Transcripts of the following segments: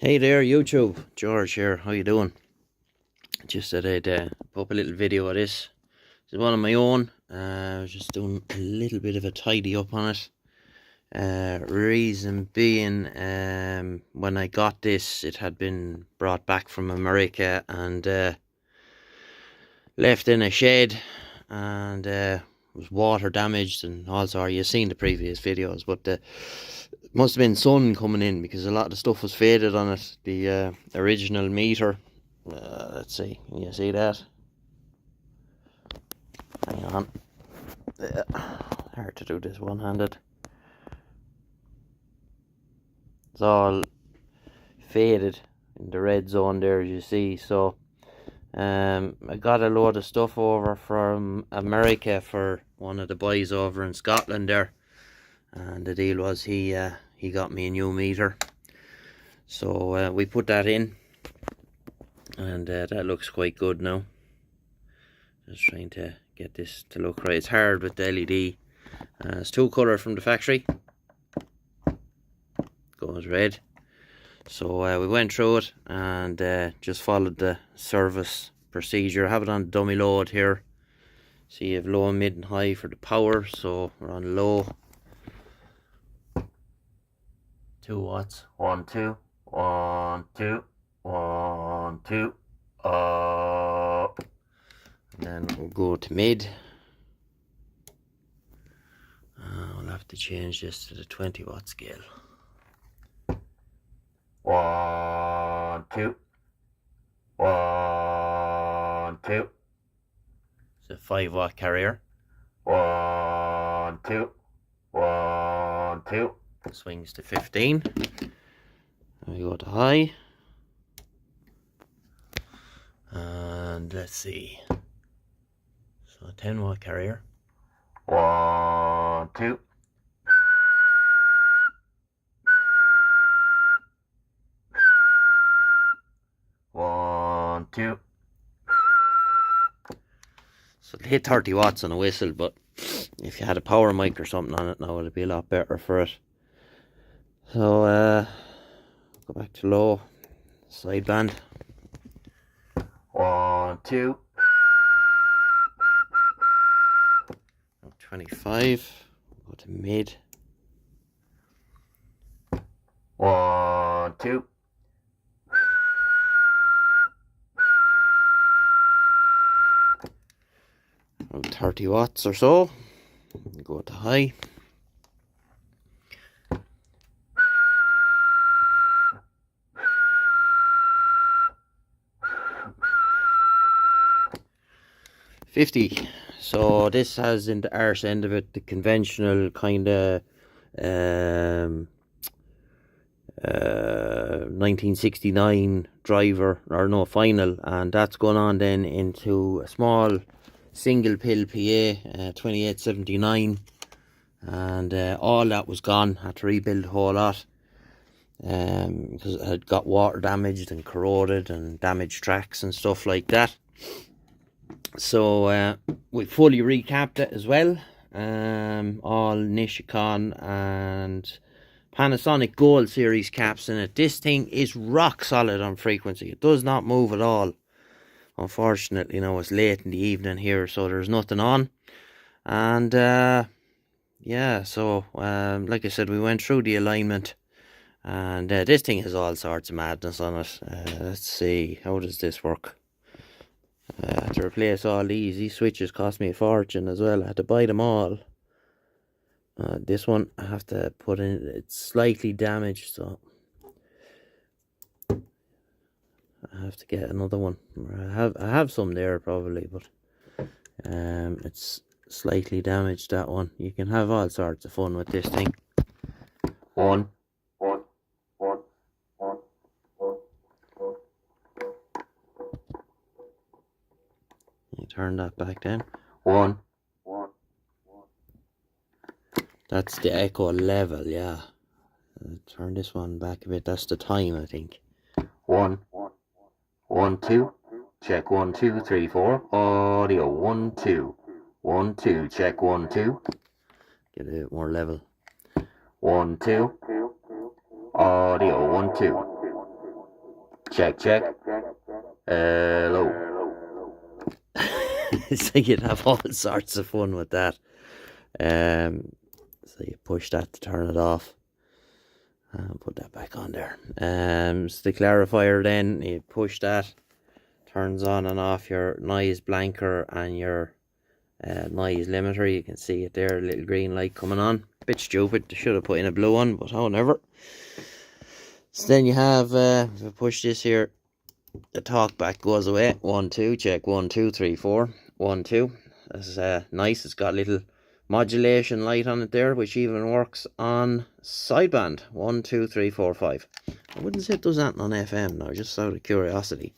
Hey there YouTube, George here, how you doing? Just said I'd put up a little video of this. This is one of my own. I was just doing a little bit of a tidy up on it. Reason being, when I got this, it had been brought back from America and left in a shed, and was water damaged and also you've seen the previous videos, but must have been sun coming in because a lot of the stuff was faded on it. The original meter, let's see, can you see that? Hang on, hard to do this one-handed. It's all faded in the red zone there, as you see. So I got a load of stuff over from America for one of the boys over in Scotland there, and the deal was he got me a new meter, so we put that in, and that looks quite good now. Just trying to get this to look right. It's hard with the LED. It's two colour from the factory, goes red. So we went through it and just followed the service procedure. I have it on dummy load here. See, you have low, mid and high for the power, so we're on low. 2 watts, 1 2 1 2 1 2 up, and then we'll go to mid. We'll have to change this to the 20 watt scale. 1 2 1 2. It's a 5 watt carrier. 1 2 1 2. Swings to 15. We go to high, and let's see. So a 10 watt carrier. 1 2. 1 2. So it'll hit 30 watts on a whistle, but if you had a power mic or something on it now, it'd be a lot better for it. So go back to low, sideband. 1 2. 25. Go to mid. 1 2. 30 watts or so. Go to high. 50. So this has in the arse end of it the conventional kind of 1969 driver, or no, final, and that's gone on then into a small single pill PA 2879, and all that was gone. Had to rebuild a whole lot because it had got water damaged and corroded and damaged tracks and stuff like that. So we fully recapped it as well. All Nishikon and Panasonic Gold Series caps in it. This thing is rock solid on frequency. It does not move at all. Unfortunately, it's late in the evening here, so there's nothing on. And yeah, so like I said, we went through the alignment, and this thing has all sorts of madness on it. Let's see, how does this work? To replace all these switches cost me a fortune as well. I had to buy them all. This one I have to put in, it's slightly damaged, so I have to get another one. I have some there probably, but it's slightly damaged, that one. You can have all sorts of fun with this thing. One. You turn that back then. 1. That's the echo level, yeah. Turn this one back a bit. That's the time, I think. 1 1 2. Check 1 2 3 4. Audio 1 2 1 2. Check 1 2. Get a bit more level. 1 2. Audio 1 2. Check, check. Hello. So you'd have all sorts of fun with that. So you push that to turn it off. And put that back on there. So the clarifier then, you push that, turns on and off your noise blanker and your noise limiter. You can see it there, a little green light coming on. Bit stupid, they should have put in a blue one, but however. So then you have, if I push this here, the talk back goes away. 1, 2, check 1, 2, 3, 4. 1, 2. That's nice. It's got a little modulation light on it there, which even works on sideband. 1, 2, 3, 4, 5. I wouldn't say it does that on FM now, just out of curiosity.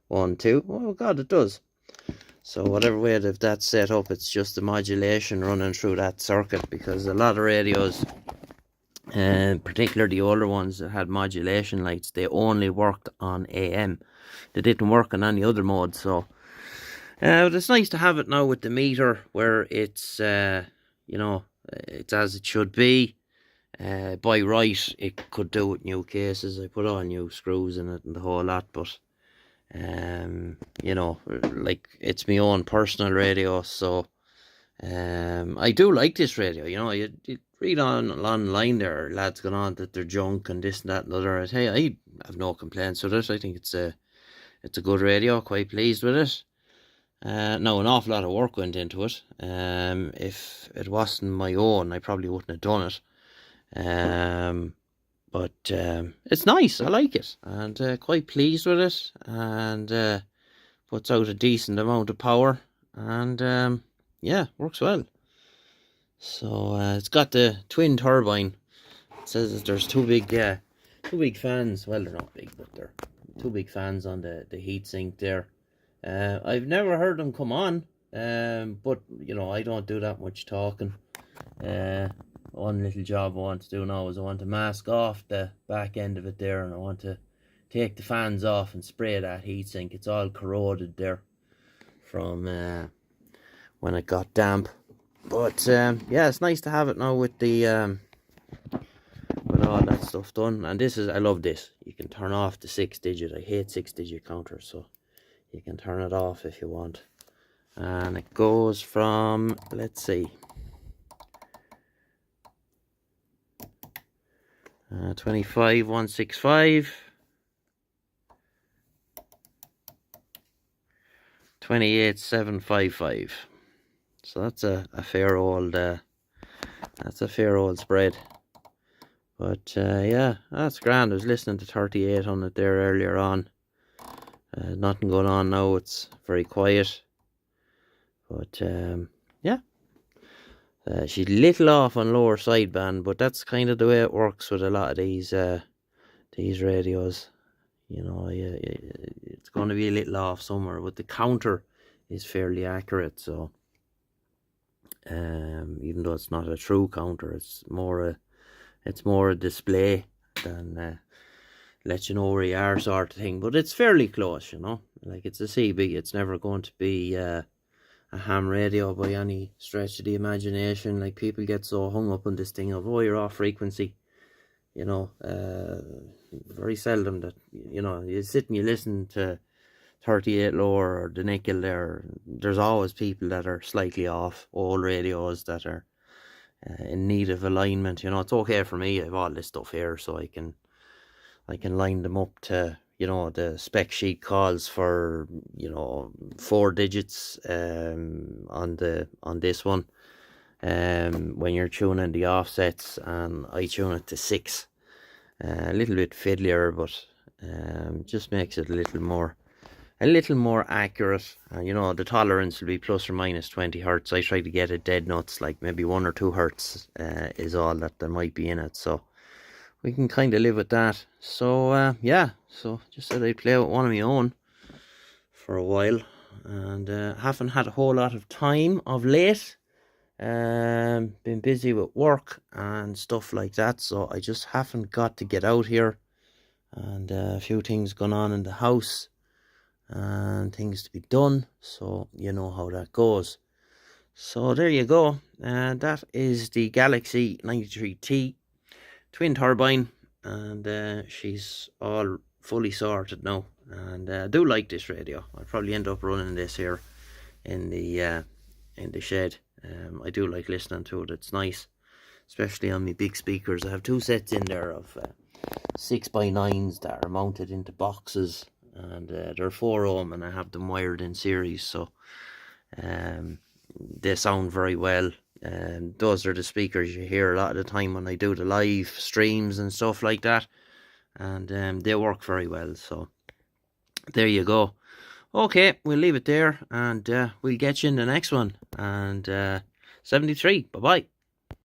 1, 2. Oh god, it does. So whatever way that's set up, it's just the modulation running through that circuit, because a lot of radios, particularly the older ones that had modulation lights, they only worked on AM. They didn't work on any other mode. So but it's nice to have it now with the meter, where it's you know, it's as it should be. By right, it could do with new cases. I put all new screws in it and the whole lot, but you know, like, it's my own personal radio, so I do like this radio. You know, you read online there, lads going on that they're junk and this and that and other. Hey, I have no complaints with it. I think it's a good radio. Quite pleased with it. Now, an awful lot of work went into it. If it wasn't my own, I probably wouldn't have done it. But it's nice. I like it, and quite pleased with it. And puts out a decent amount of power, and yeah, works well. So it's got the twin turbine. It says that there's two big fans. Well, they're not big, but they're two big fans on the heatsink there. I've never heard them come on, but you know, I don't do that much talking. One little job I want to do now is I want to mask off the back end of it there, and I want to take the fans off and spray that heatsink. It's all corroded there from when it got damp. But yeah, it's nice to have it now with the with all that stuff done. And this is, I love this. You can turn off the 6-digit. I hate 6-digit counters, so you can turn it off if you want. And it goes from, let's see, 25,165, 28,755. So that's a fair old spread. But yeah, that's grand. I was listening to 38 on it there earlier on. Nothing going on now. It's very quiet. But yeah, she's little off on lower sideband, but that's kind of the way it works with a lot of these radios. You know, it's going to be a little off somewhere, but the counter is fairly accurate. So even though it's not a true counter, it's more a display than let you know where you are, sort of thing. But it's fairly close, you know. Like, it's a CB. It's never going to be a ham radio by any stretch of the imagination. Like, people get so hung up on this thing of, oh, you're off frequency. You know, very seldom that, you know, you sit and you listen to 38 lower or the nickel there. There's always people that are slightly off, old radios that are in need of alignment. You know, it's okay for me. I have all this stuff here, so I can line them up to, you know, the spec sheet calls for, you know, 4 digits on this one. When you're tuning the offsets, and I tune it to 6. A little bit fiddlier, but just makes it a little more accurate. And you know, the tolerance will be plus or minus 20 hertz. I try to get it dead nuts, like maybe 1 or 2 hertz is all that there might be in it, so we can kind of live with that. So yeah, so just said I'd play with one of my own for a while, and haven't had a whole lot of time of late. Been busy with work and stuff like that, so I just haven't got to get out here, and a few things going on in the house and things to be done, so you know how that goes. So there you go. That is the Galaxy 93T twin turbine, and she's all fully sorted now. And I do like this radio. I'll probably end up running this here in the shed. I do like listening to it. It's nice, especially on my big speakers. I have two sets in there of 6x9s that are mounted into boxes, and they're 4 ohm, and I have them wired in series, so they sound very well. Those are the speakers you hear a lot of the time when I do the live streams and stuff like that, and they work very well. So there you go. Okay, we'll leave it there, and we'll get you in the next one. And 73, bye bye.